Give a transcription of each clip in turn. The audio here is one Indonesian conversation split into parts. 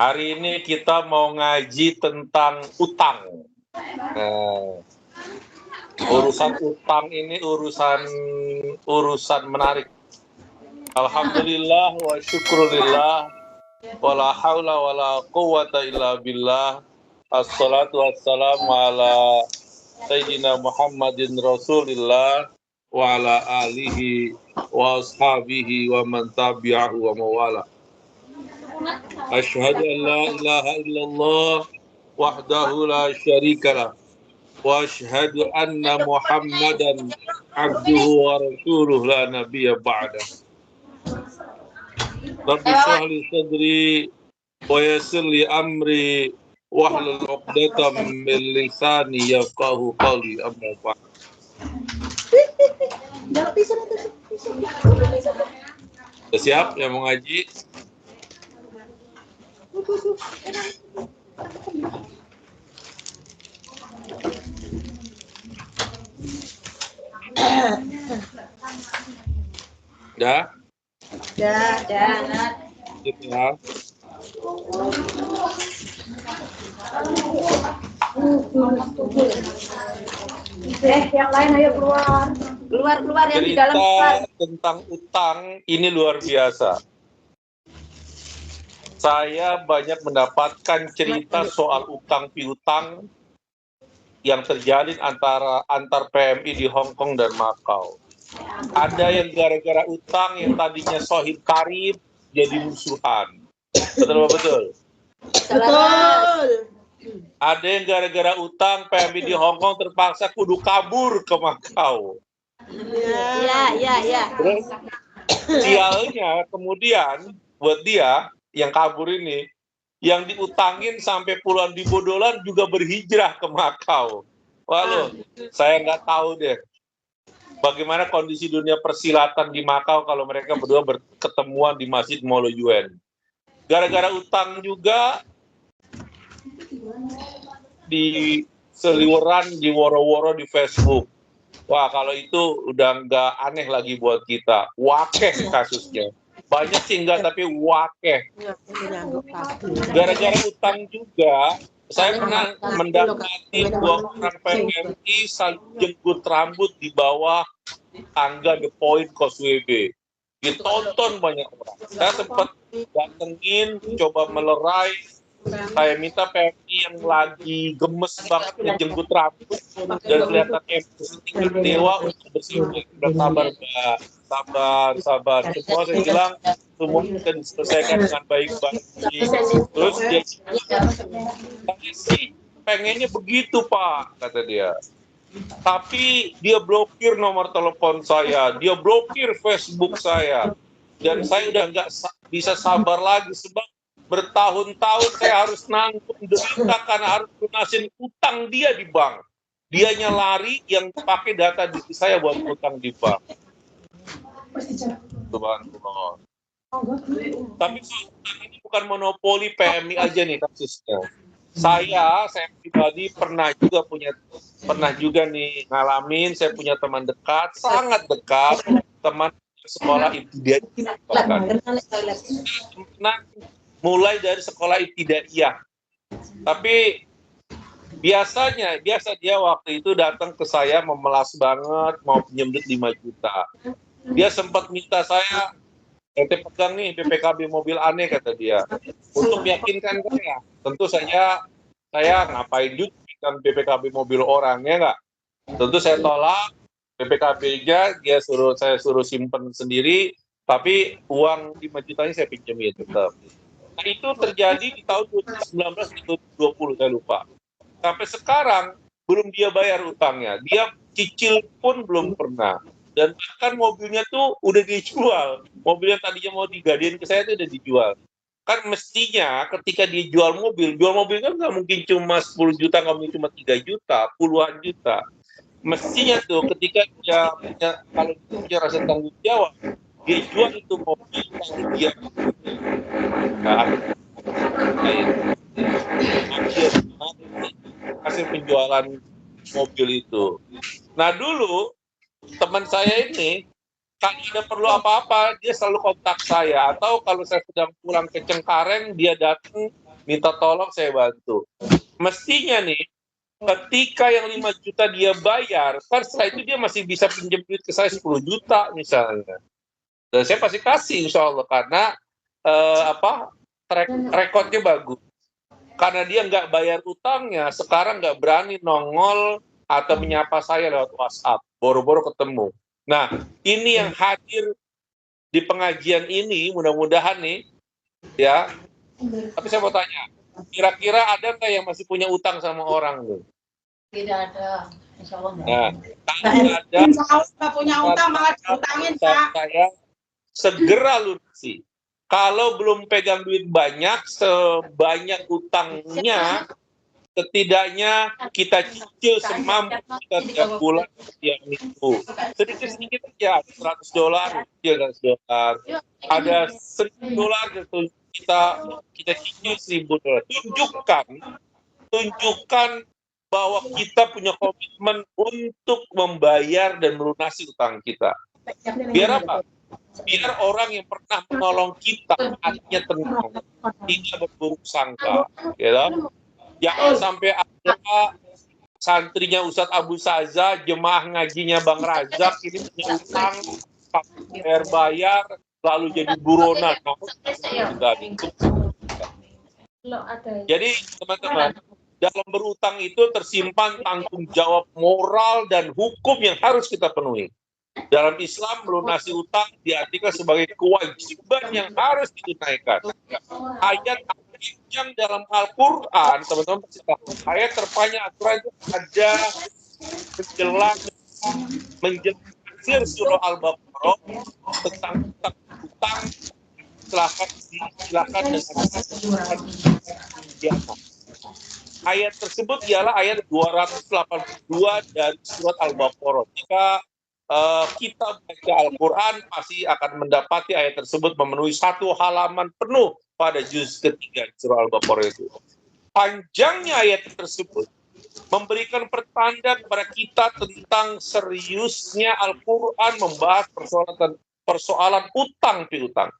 Hari ini kita mau ngaji tentang utang. Urusan utang ini urusan menarik. Alhamdulillah wa syukrulillah wala haula wala quwata illa billah. Assalatu wassalamu ala Sayyidina Muhammadin Rasulillah wa ala alihi wa ashabihi wa man tabi'ahu wa mawala. Asyhadu an la ilaha illallah wahdahu la syarikalah wa asyhadu anna Muhammadan abduhu wa rasuluh la nabiyya ba'dah. Rabbi shrah li sadri wa yassir li amri wahlul 'uqdatam min lisani yafqahu qawli, amma ba'd. Sudah siap yang mau ngaji? Udah? Udah. Gitu ya. Yang lain ayo keluar. Keluar yang di dalam. Cerita tentang utang ini luar biasa. Saya banyak mendapatkan cerita soal utang piutang yang terjalin antar PMI di Hong Kong dan Macau. Ada yang gara-gara utang yang tadinya sohib karib jadi musuhan. Betul? Betul. Ada yang gara-gara utang PMI di Hong Kong terpaksa kudu kabur ke Macau. Iya. Terus sialnya kemudian buat dia yang kabur ini, yang diutangin sampai puluhan ribu dolar juga berhijrah ke Macau. Waduh, saya nggak tahu deh bagaimana kondisi dunia persilatan di Macau kalau mereka berdua berketemuan di Masjid Molo Yuen. Gara-gara utang juga di seliweran, di woro-woro di Facebook. Wah, kalau itu udah nggak aneh lagi buat kita. Wakeh kasusnya. Banyak sih enggak, tapi wakeh. Gara-gara utang juga, saya pernah mendapati 2 orang PMI saling jenggut rambut di bawah tangga The Point Causeway Bay. Ditonton banyak orang. Saya sempat datengin, coba melerai. Saya minta PMI yang lagi gemes banget ngejenggut rambut dan kelihatan emosi tingkat dewa untuk bersihin. Sabar, Mbak. Sabar. Semua saya bilang semua bisa diselesaikan dengan baik-baik. Terus dia sih pengennya begitu, Pak, kata dia. Tapi dia blokir nomor telepon saya, dia blokir Facebook saya, dan saya udah nggak bisa sabar lagi sebab bertahun-tahun saya harus nanggung derita karena harus lunasin utang dia di bank. Dianya lari yang pakai data diri saya buat utang di bank. Subhanallah. Tapi utang ini bukan monopoli PMI aja nih kasusnya. Saya pribadi pernah juga nih ngalamin. Saya punya teman dekat, sangat dekat, teman sekolah ibtidaiyah. Mulai dari sekolah ibtidaiyah. Tapi biasa dia waktu itu datang ke saya memelas banget, mau pinjam duit 5 juta. Dia sempat minta saya, ente pegang nih BPKB mobil aneh, kata dia. Untuk meyakinkan saya, tentu saya ngapain juga dengan BPKB mobil orang, ya nggak? Tentu saya tolak. BPKB-nya saya suruh simpen sendiri, tapi uang 5 jutanya saya pinjemin tetap. Nah, itu terjadi di tahun 2019 atau 2020, saya lupa. Sampai sekarang belum dia bayar utangnya. Dia cicil pun belum pernah. Dan bahkan mobilnya tuh udah dijual. Mobil yang tadinya mau digadein ke saya itu udah dijual. Kan mestinya ketika dia jual mobil kan nggak mungkin cuma 10 juta, nggak mungkin cuma 3 juta, puluhan juta. Mestinya tuh ketika kalau dia punya rasa tanggung jawab, dia jual itu mobil lalu dia hasil penjualan mobil itu. Nah, dulu teman saya ini kalau ada perlu apa-apa dia selalu kontak saya, atau kalau saya sedang pulang ke Cengkareng dia datang minta tolong saya bantu. Mestinya nih, ketika yang 5 juta dia bayar, kan setelah itu dia masih bisa pinjam duit ke saya 10 juta misalnya. Dan saya pasti kasih insya Allah, karena rekodnya bagus. Karena dia nggak bayar utangnya, sekarang nggak berani nongol atau menyapa saya lewat WhatsApp, boro-boro ketemu. Nah, ini yang hadir di pengajian ini, mudah-mudahan nih, ya. Tapi saya mau tanya, kira-kira ada nggak yang masih punya utang sama orang tuh? Tidak ada. Insya Allah nggak. Nah, kalau ada, Insya Allah nggak punya utang malah diutangin, Pak. Saya segera lunasi. Kalau belum pegang duit banyak, sebanyak utangnya, setidaknya kita cicil semampu kita tiap bulan, tiap minggu. Sedikit-sedikit aja, $100, $300. Ada $1.000 kita cicil $1.000. Tunjukkan bahwa kita punya komitmen untuk membayar dan melunasi utang kita. Biar apa? Biar orang yang pernah menolong kita hatinya tenang, tidak berburuk sangka. Ya, jangan sampai ada santrinya Ustadz Abu Saza, jemaah ngajinya Bang Razak, ini punya utang, bayar, lalu jadi buronan. Jadi teman-teman, dalam berutang itu tersimpan tanggung jawab moral dan hukum yang harus kita penuhi. Dalam Islam, melunasi utang diartikan sebagai kewajiban yang harus ditunaikan. Ayat yang dalam Al-Quran, teman-teman, ayat terpanjang Al-Quran itu ada menjelaskan surah Al-Baqarah tentang utang. Silakan dengan ayat tersebut ialah ayat 282 dari surat Al-Baqarah. Jika kita baca Al-Quran, pasti akan mendapati ayat tersebut memenuhi 1 halaman penuh pada juz ketiga surah Al-Baqarah itu. Panjangnya ayat tersebut memberikan pertanda kepada kita tentang seriusnya Al-Quran membahas persoalan utang piutang.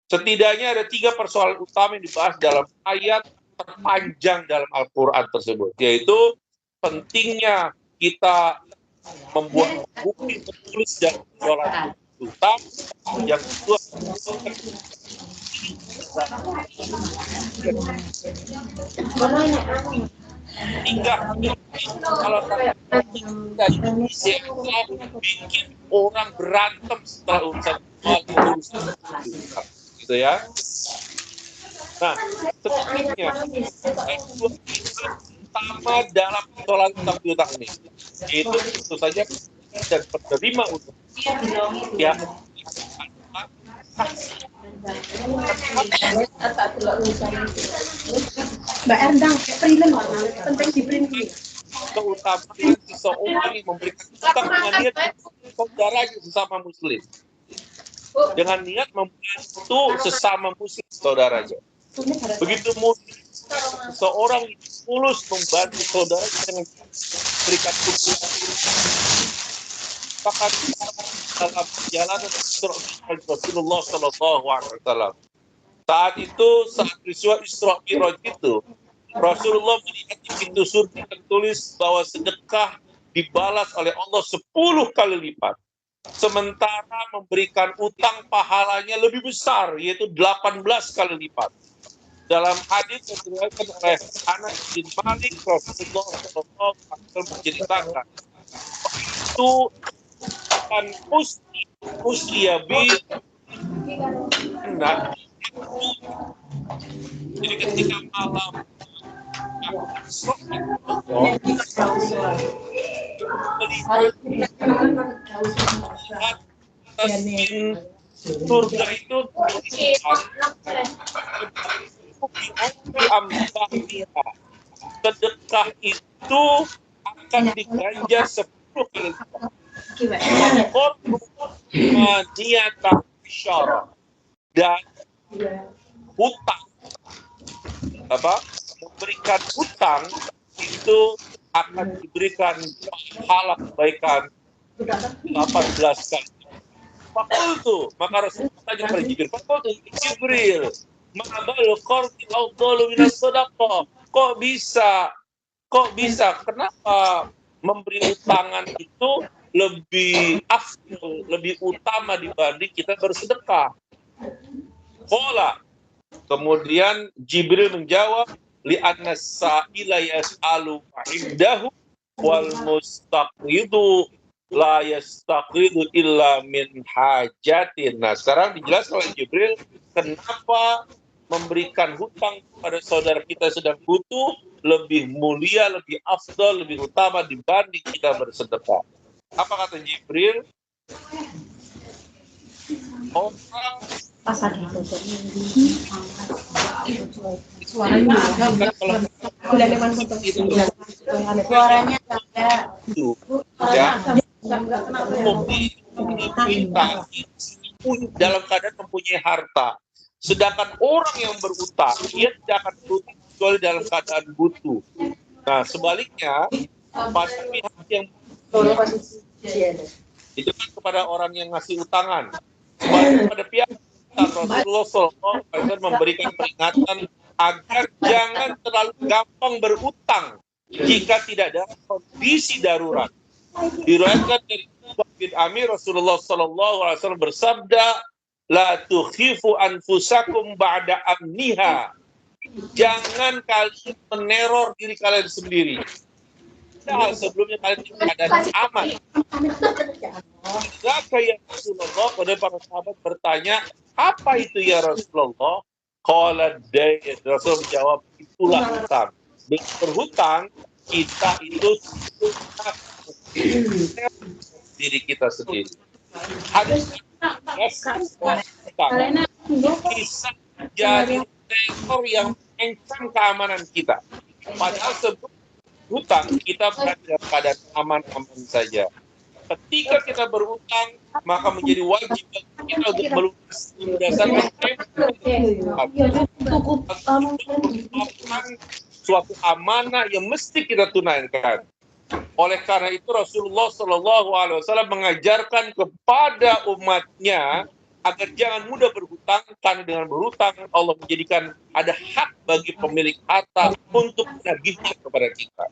Setidaknya ada 3 persoalan utama yang dibahas dalam ayat terpanjang dalam Al-Quran tersebut, yaitu pentingnya kita membuat bukti tertulis dan persoalan utang. Yang kedua, kalau bikin orang berantem setelah urusan gitu ya. Nah, selanjutnya utama dalam persoalan utang piutang ini, yaitu tentu saja dan penerima utang. Ya, Mbak Endang, print penting di print. Keutamaan seseorang yang memberikan utang dengan niat saudaranya sesama muslim, dengan niat membantu sesama muslim saudaranya. Begitu mudah seorang tulus membantu saudaranya dengan berikan hukum. Bahkan dalam perjalanan Rasulullah SAW, saat peristiwa Isra Mi'raj itu, Rasulullah melihat di pintu surga tertulis bahwa sedekah dibalas oleh Allah 10 kali lipat. Sementara memberikan utang pahalanya lebih besar, yaitu 18 kali lipat. Dalam hadis yang diriwayatkan oleh Anas bin Malik, Rasulullah SAW menceritakan itu akan musliabi enak. Jadi ketika malam surga itu sedekah itu akan diganjar 10 kali lipat. Dan hutang memberikan hutang itu akan diberikan pahala kebaikan 18 kali. Fakultu, maka Rasulullah tanya kepada Jibril, Fakultu Jibril, Ma'abal qardi afdalu minas shadaqah. Kok bisa? Kenapa memberi utangan itu lebih afdal, lebih utama dibanding kita bersedekah? Qala, kemudian Jibril menjawab, li'anna sa'ila yas'alu fa'indahu wal mustaqridu la yastaqridu illa min hajatin. Nah, sekarang dijelaskan oleh Jibril kenapa memberikan hutang kepada saudara kita sedang butuh lebih mulia, lebih afdal, lebih utama dibanding kita bersedekah. Apa kata Jibril? Orang Suaranya Suaranya ada. itu ya dalam keadaan mempunyai harta, sedangkan orang yang berutang dia tidak akan berutang kecuali dalam keadaan butuh. Nah, sebaliknya pada pihak yang itu kan kepada orang yang ngasih utangan, sebaliknya pada pihak Rasulullah SAW memberikan peringatan agar jangan terlalu gampang berutang jika tidak ada kondisi darurat. Diriwayatkan dari Uqbah bin Amir, Rasulullah SAW bersabda, la tukhifu anfusakum ba'da amniha. Jangan kalian meneror diri kalian sendiri. Nah, sebelumnya kalian tidak ada aman. Maka ya Rasulullah, pada para sahabat bertanya, apa itu ya Rasulullah? Qala dayn. Rasul menjawab, itulah hutang. Dengan berhutang, kita itu diri kita sendiri. Hadis bisa jadi sektor yang mengancam keamanan kita. Padahal sebelum hutang kita berada dalam keadaan aman-aman saja. Ketika kita berhutang, maka menjadi wajib kita untuk melunasi berdasarkan suatu amanah yang mesti kita tunaikan. Oleh karena itu Rasulullah SAW mengajarkan kepada umatnya agar jangan mudah berhutang, karena dengan berhutang Allah menjadikan ada hak bagi pemilik harta untuk menagihnya kepada kita.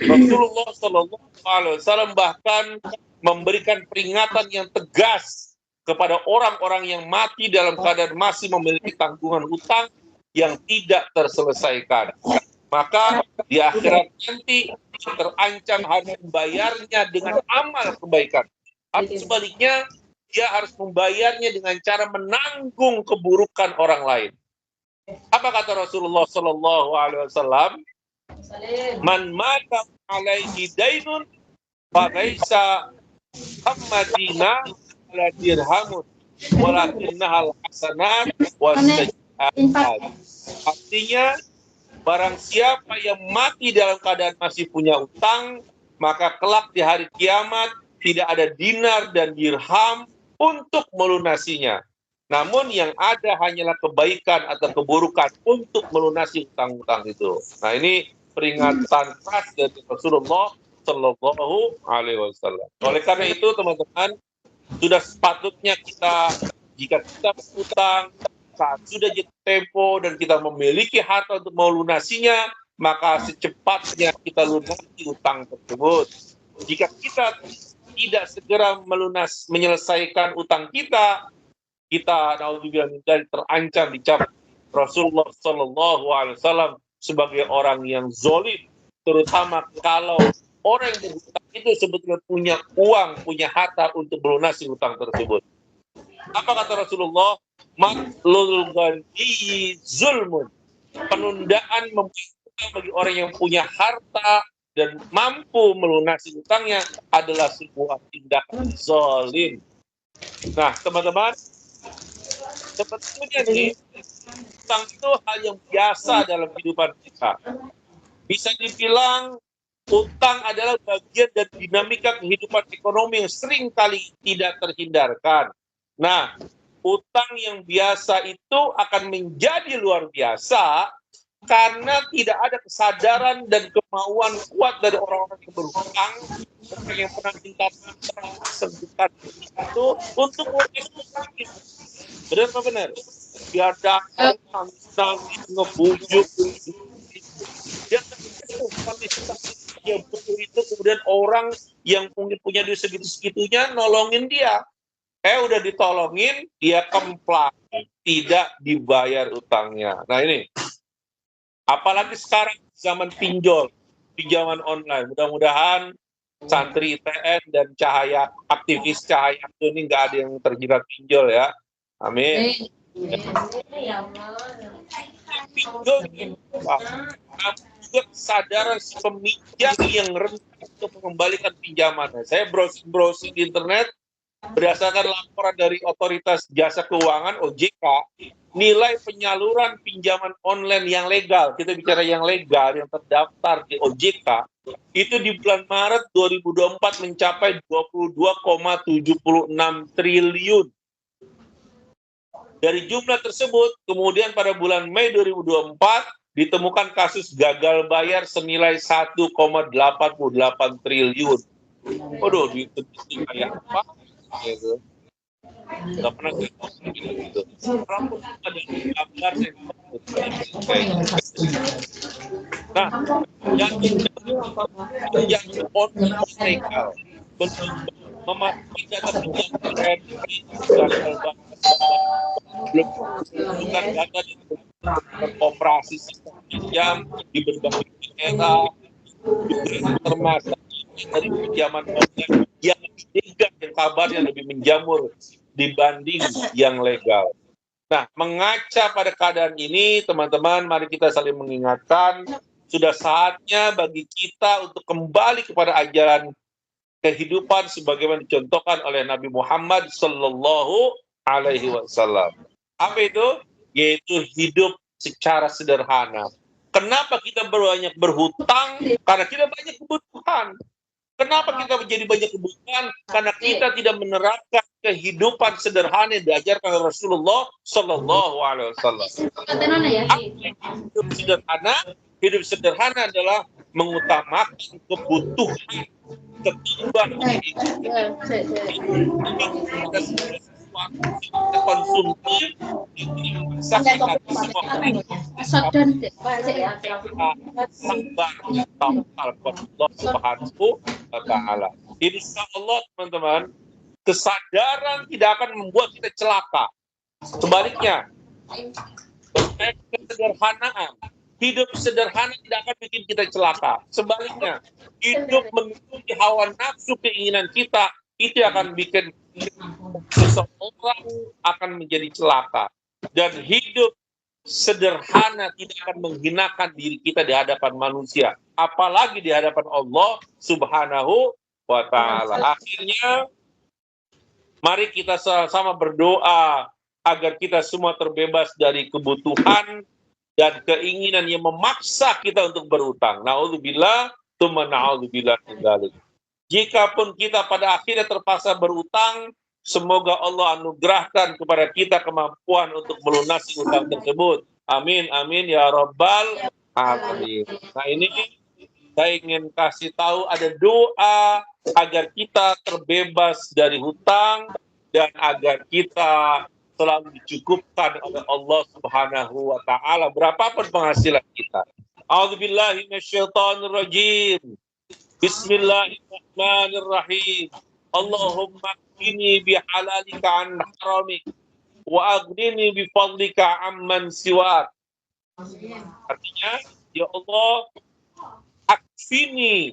Rasulullah SAW bahkan memberikan peringatan yang tegas kepada orang-orang yang mati dalam keadaan masih memiliki tanggungan hutang yang tidak terselesaikan. Maka di akhirat nanti terancam harus membayarnya dengan amal kebaikan. Atau sebaliknya, dia harus membayarnya dengan cara menanggung keburukan orang lain. Apa kata Rasulullah SAW? Man mata alaihi dainun falaisa hammadina ala dirhamun walakinnahal hasanat wasayyi'at. Artinya, barang siapa yang mati dalam keadaan masih punya utang, maka kelak di hari kiamat tidak ada dinar dan dirham untuk melunasinya. Namun yang ada hanyalah kebaikan atau keburukan untuk melunasi utang-utang itu. Nah, ini peringatan keras dari Rasulullah Shallallahu Alaihi Wasallam. Oleh karena itu, teman-teman, sudah sepatutnya kita, jika kita berutang, saat sudah jatuh tempo dan kita memiliki harta untuk melunasinya, maka secepatnya kita lunasi utang tersebut. Jika kita tidak segera menyelesaikan utang kita naudzubillah terancam dicap Rasulullah Shallallahu Alaihi Wasallam sebagai orang yang zolim, terutama kalau orang yang berhutang itu sebetulnya punya uang, punya harta untuk melunasi utang tersebut. Apa kata Rasulullah? Matlul ghani zulmun. Penundaan memberi utang bagi orang yang punya harta dan mampu melunasi utangnya adalah sebuah tindakan zalim. Nah, teman-teman, sebetulnya nih, utang itu hal yang biasa dalam kehidupan kita. Bisa dibilang utang adalah bagian dari dinamika kehidupan ekonomi yang sering kali tidak terhindarkan. Nah, utang yang biasa itu akan menjadi luar biasa karena tidak ada kesadaran dan kemauan kuat dari orang-orang yang berhutang, orang yang pernah minta sebutan itu untuk melunasi utang. Benar apa benar? dia datang nangis ngebujuk, dia dia butuh itu, kemudian orang yang mungkin punya duit segitu-segitunya nolongin dia. Udah ditolongin, dia komplain, tidak dibayar utangnya. Nah ini, apalagi sekarang zaman pinjol, pinjaman online. Mudah-mudahan santri ITN dan aktivis cahaya ini nggak ada yang terjerat pinjol ya. Amin. Pinjol ini, juga kesadaran si peminjam yang rendah untuk mengembalikan pinjamannya. Saya browsing di internet, berdasarkan laporan dari Otoritas Jasa Keuangan (OJK), nilai penyaluran pinjaman online yang legal, kita bicara yang legal, yang terdaftar di OJK, itu di bulan Maret 2024 mencapai 22,76 triliun. Dari jumlah tersebut, kemudian pada bulan Mei 2024, ditemukan kasus gagal bayar senilai 1,88 triliun. Waduh, itu kayak apa? Gitu. Nggak pernah gitu. Rambut ada gambar nah, yang online legal memasuki data pinjaman belum bukan data operasi sistem pinjam di berbagai era termasuk dari pinjaman online yang legal, yang kabarnya lebih menjamur dibanding yang legal. Nah, mengaca pada keadaan ini, teman-teman, mari kita saling mengingatkan, sudah saatnya bagi kita untuk kembali kepada ajaran kehidupan sebagaimana dicontohkan oleh Nabi Muhammad Sallallahu Alaihi Wasallam. Apa itu? Yaitu hidup secara sederhana. Kenapa kita banyak berhutang? Karena kita banyak kebutuhan. Kenapa kita menjadi banyak kebutuhan? Karena kita tidak menerapkan kehidupan sederhana yang diajarkan oleh Rasulullah Sallallahu Alaihi Wasallam. Hidup sederhana adalah mengutamakan kebutuhan ketimbang konsumsi sabar Allah Subhanahu wa Ta'ala. Insya Allah, teman-teman, kesadaran tidak akan membuat kita celaka. Sebaliknya, kesederhanaan, hidup sederhana tidak akan bikin kita celaka. Sebaliknya, hidup mengikuti hawa nafsu keinginan kita, itu akan bikin seseorang akan menjadi celaka. Dan hidup sederhana tidak akan menghinakan diri kita di hadapan manusia, apalagi di hadapan Allah Subhanahu wa Ta'ala. Akhirnya, mari kita sama-sama berdoa agar kita semua terbebas dari kebutuhan dan keinginan yang memaksa kita untuk berhutang. Na'udzubillah, tsumma na'udzubillah min dzalik. Jikapun kita pada akhirnya terpaksa berutang, semoga Allah anugerahkan kepada kita kemampuan untuk melunasi utang tersebut. Amin, amin, ya Rabbal Alamin. Nah ini saya ingin kasih tahu ada doa agar kita terbebas dari hutang dan agar kita selalu dicukupkan oleh Allah Subhanahu wa Ta'ala berapapun penghasilan kita. A'udzubillahi minasyaitonirrajim. Bismillahirrahmanirrahim. Allahumma qini bihalalika an haramik wa aghnini bifadlika amman siwak. Artinya, ya Allah, akfini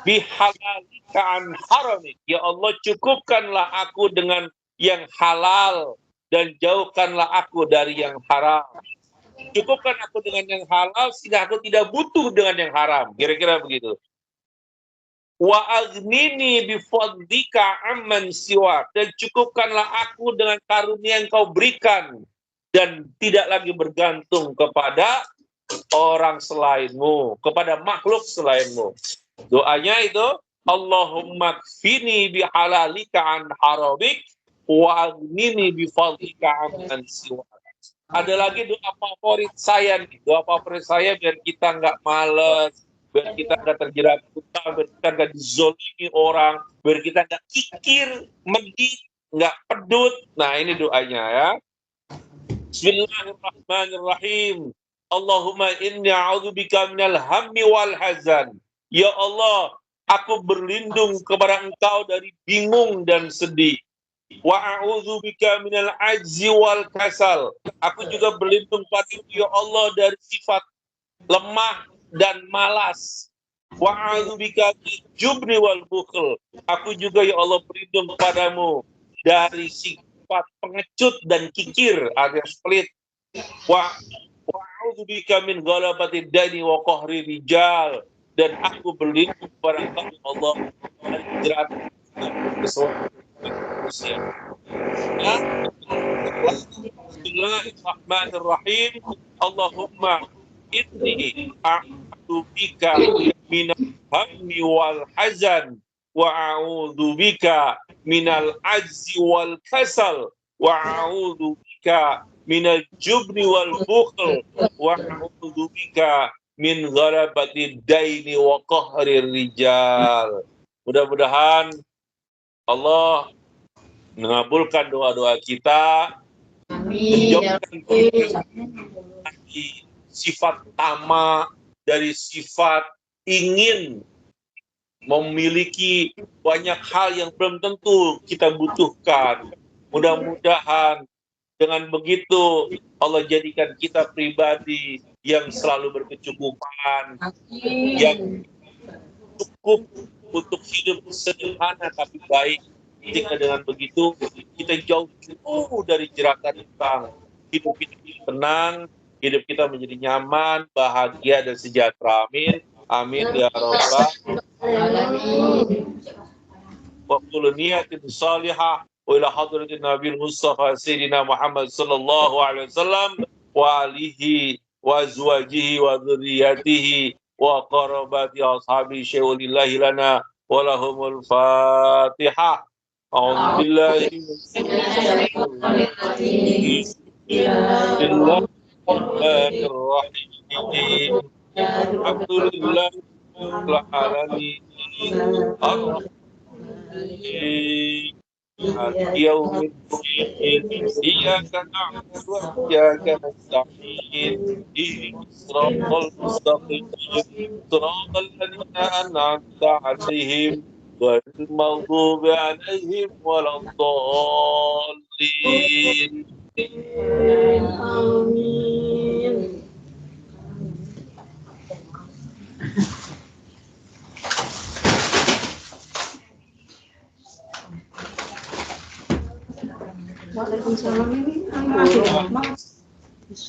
bihalalika an haramik. Ya Allah, cukupkanlah aku dengan yang halal dan jauhkanlah aku dari yang haram. Cukupkan aku dengan yang halal sehingga aku tidak butuh dengan yang haram. Kira-kira begitu. Wa aghnini bifadlika amman siwak, dan cukupkanlah aku dengan karunia yang kau berikan dan tidak lagi bergantung kepada orang selainmu, kepada makhluk selainmu. Doanya itu, Allahumma kfini bihalalika an haramik wa aghnini bifadlika amman siwak. Ada lagi doa favorit saya nih. Doa favorit saya biar kita nggak males, biar kita nggak terjerat hutang, biar kita nggak dizolimi orang, biar kita nggak kikir, medit, nggak pedut. Nah ini doanya ya. Bismillahirrahmanirrahim. Allahumma inni a'udzubika minal hammi wal hazan. Ya Allah, aku berlindung kepada Engkau dari bingung dan sedih. Wa a'udzubika minal ajzi wal kasal. Aku juga berlindung padamu ya Allah dari sifat lemah dan malas. Wa a'udzubika minal jubni wal bukhl. Aku juga ya Allah berlindung kepadamu dari sifat pengecut dan kikir alias pelit. Wa a'udzubika min ghalabati dani wa qahri rijal. Dan aku berlindung kepada Engkau ya Allah dari jerat manusia. Bismillahirrahmanirrahim. Allahumma inni a'udzu bika minal hammi wal hazan wa a'udzu bika minal ajzi wal kasal wa a'udzu bika minal jubni wal bukhl wa a'udzu bika min ghalabati daini wa qahrir rijal. Mudah-mudahan Allah mengabulkan doa-doa kita, menjauhkan kita dari sifat tamak, dari sifat ingin memiliki banyak hal yang belum tentu kita butuhkan. Mudah-mudahan dengan begitu Allah jadikan kita pribadi yang selalu berkecukupan, yang cukup untuk hidup sederhana tapi baik. Jika dengan begitu kita jauh dari jeratan utang, hidup kita tenang, hidup kita menjadi nyaman, bahagia dan sejahtera. Amin. Amin ya rabbal alamin. Wa kullu niyatin salihah wa ila hadratin Nabi Mustafa Sayyidina Muhammad sallallahu alaihi wasallam wa alihi wa azwajihi wa dzurriyyatihi wa qarabati ashabi syai'ulillahi lana wa lahumul Fatihah. أعوذ بالله من الشيطان الرجيم. بسم الله الرحمن الرحيم. الحمد لله رب العالمين الرحمن الرحيم مالك يوم الدين إياك نعبد وإياك نستعين اهدنا الصراط المستقيم صراط الذين أنعمت عليهم غير المغضوب عليهم ولا الضالين. آمين.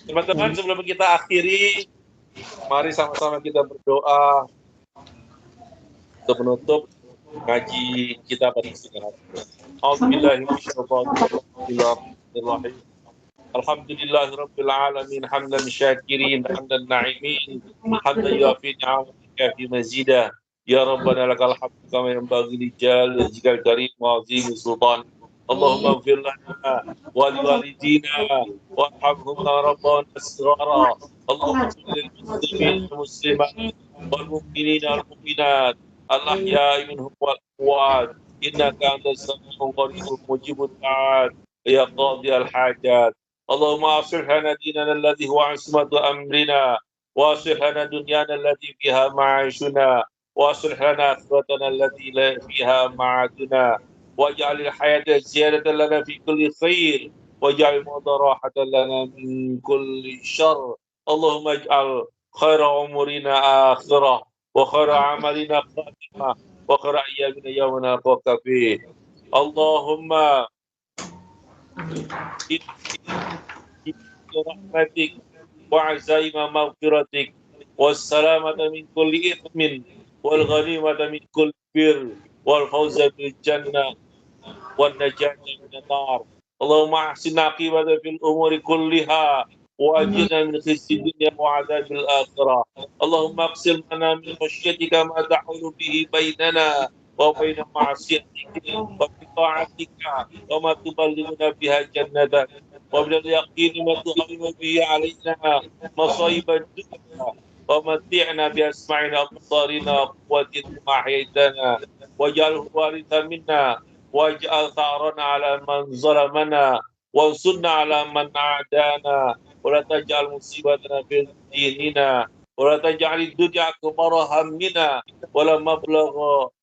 Teman-teman, sebelum kita akhiri, mari sama-sama kita berdoa untuk menutup ngaji kita pada siang hari. Bismillahirrahmanirrahim. Alhamdulillahirabbil alamin hamdan syakirin hamdan na'imin hamdan yuafi ni'amatika fi mazidah ya rabbana lakal hamdu kama yanbaghi li jalal karim wa azim sultan. Allahumma ighfir lana wa liwalidina warhamhuma rabbana asghara. Allahumma lil muslimin wal muslimat wal mu'minina wal mu'minat al-ahya'i minhum wal amwat innaka antas sami'ul qaribul mujibud du'at ya qadiyal hajat. Allahumma aslih lana dinana alladhi huwa ismatu amrina wa aslih lana dunyana allati fiha ma'ashuna wa aslih lana akhiratana allati la fiha ma'aduna waj'alil hayata ziyadatan lana fi kulli khair waj'al mauta rahatan lana min kulli syarr. Allahumma ij'al khaira umurina akhirah wa khaira amalina khatimah wa khaira ayyamina yawmana nalqaka fi. Allahumma rahmatik wa azaima maghfiratik wassalamata min kulli ithmin wal ghanimata min kulli bir wal fawza bil jannah wan najata min an-nar. Allahumma ahsin aqibata fil umuri kulliha wa ajirna min khizyi dunya wa adzabil akhirah. Allahumma aqsim lana min khashyatika ma tahulu bihi bainana wa baina ma'asiyatika wa bi ta'atika wa ma tuballighuna biha jannatak wa bil yaqini ma tuhawwinu bihi alaina masa'ib ad-dunya wa matti'na bi asma'ina absarina wa quwwatina ma ahyaytana waj'alhu warithan minna waj'al tha'rana 'ala man zalamana وانصرنا على من عادانا ولا تجعل مصيبتنا في ديننا ولا تجعل الدنيا أكبر همنا ولا مبلغ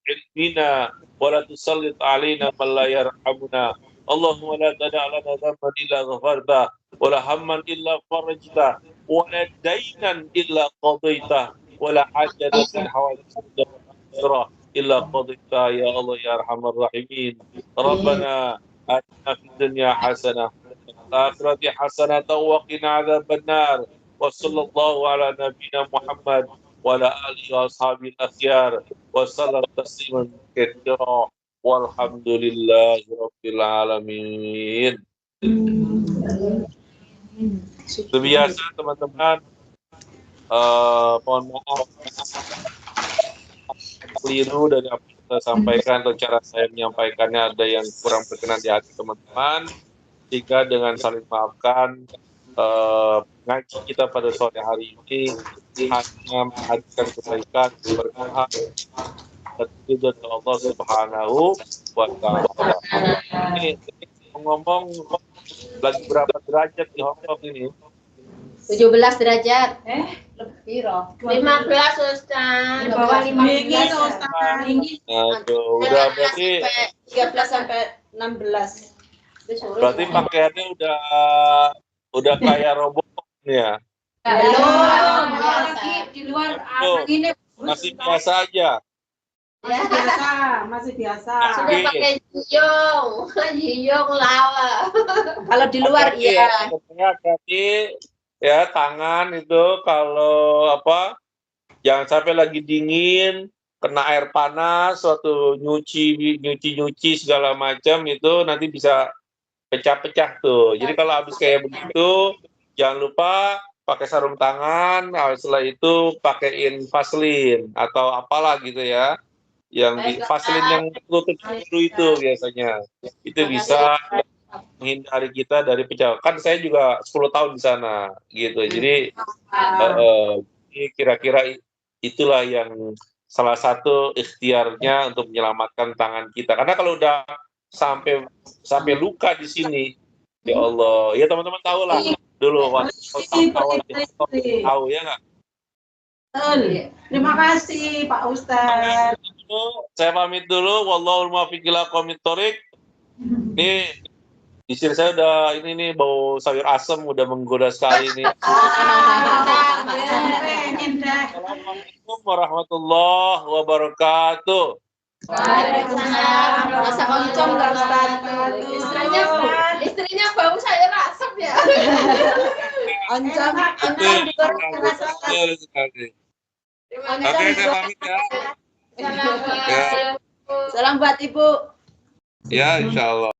علمنا ولا تسلط علينا من لا يرحمنا اللهم لا تدع لنا ذنبا إلا غفرته ولا هما إلا فرجته ولا دينا إلا قضيته ولا حاجة من حوائج الدنيا والآخرة إلا قضيتها يا الله يا أرحم الراحمين ربنا آتنا في الدنيا حسنة وفي الآخرة حسنة وقنا عذاب النار وصلى الله على نبينا محمد وعلى آله وأصحابه الأخيار وسلم تسليما كثيرا والحمد لله رب العالمين. Seperti biasa teman-teman, mohon maaf keliru dari apa yang saya sampaikan atau cara saya menyampaikannya ada yang kurang berkenan di hati teman-teman. Jika dengan saling maafkan, ngaji kita pada sore hari ini hanya menghadirkan kebaikan, berkah, dan ridho dari Allah Subhanahu wa Ta'ala. Ini ngomong lagi berapa derajat di Hong Kong ini? 17 derajat. Lebih roh. 15 Ustaz. Di bawah 15 Dingin, Ustaz. Dingin. Aduh, udah berarti 13 sampai 16. berarti pakaiannya udah kayak robot ya. Belum. Lagi di luar ini Masih biasa aja. masih biasa. Sudah pakai jiyong lawa. Kalau di luar iya. Berarti ya tangan itu kalau jangan sampai lagi dingin kena air panas suatu nyuci segala macam itu nanti bisa pecah-pecah tuh. Jadi kalau habis kayak begitu jangan lupa pakai sarung tangan, setelah itu pakaiin Vaseline atau apalah gitu ya. Yang Vaseline yang tutup dulu itu biasanya. Itu bisa menghindari kita dari pecah. Kan saya juga 10 tahun di sana gitu. Jadi kira-kira itulah yang salah satu ikhtiarnya untuk menyelamatkan tangan kita. Karena kalau udah sampai luka di sini, ya Allah, ya teman-teman tahu lah dulu waktu awal tahu ya nggak? Terima kasih Pak Ustaz. Saya pamit dulu. Wallahul muwaffiq ila aqwamit thoriq. Ini istri saya udah ini nih bau sayur asem udah menggoda sekali nih. Assalamualaikum warahmatullahi wabarakatuh. Waalaikumsalam. Masa oncom nggak Ustaz? Istrinya bau sayur asem ya. Oncom di goreng rasa. Oke, saya pamit ya. Salam buat Ibu. Ya, insya Allah.